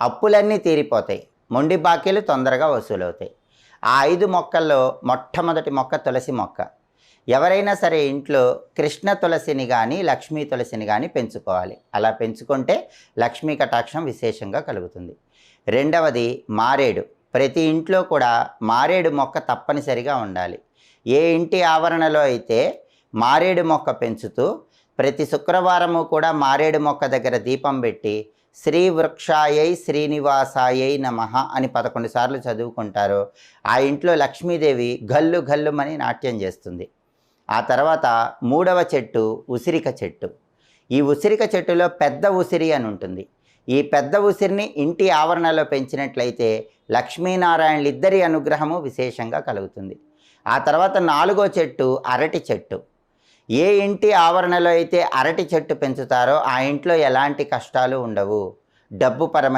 అప్పులన్నీ తీరిపోతాయి, మొండి బాకీలు తొందరగా వసూలవుతాయి. ఆ 5 మొక్కల్లో మొట్టమొదటి మొక్క తులసి మొక్క. ఎవరైనా సరే ఇంట్లో కృష్ణ తులసిని కానీ లక్ష్మీ తులసిని కానీ పెంచుకోవాలి. అలా పెంచుకుంటే లక్ష్మీ కటాక్షం విశేషంగా కలుగుతుంది. రెండవది మారేడు. ప్రతి ఇంట్లో కూడా మారేడు మొక్క తప్పనిసరిగా ఉండాలి. ఏ ఇంటి ఆవరణలో అయితే మారేడు మొక్క పెంచుతూ ప్రతి శుక్రవారము కూడా మారేడు మొక్క దగ్గర దీపం పెట్టి శ్రీ వృక్షాయై శ్రీనివాసాయై నమః అని 11 సార్లు చదువుకుంటారో ఆ ఇంట్లో లక్ష్మీదేవి గల్లు గల్లుమని నాట్యం చేస్తుంది. ఆ తర్వాత మూడవ చెట్టు ఉసిరిక చెట్టు. ఈ ఉసిరిక చెట్టులో పెద్ద ఉసిరి అని ఉంటుంది. ఈ పెద్ద ఉసిరిని ఇంటి ఆవరణలో పెంచినట్లయితే లక్ష్మీనారాయణలిద్దరి అనుగ్రహము విశేషంగా కలుగుతుంది. ఆ తర్వాత నాలుగో చెట్టు అరటి చెట్టు. ఏ ఇంటి ఆవరణలో అయితే అరటి చెట్టు పెంచుతారో ఆ ఇంట్లో ఎలాంటి కష్టాలు ఉండవు. డబ్బు పరమైన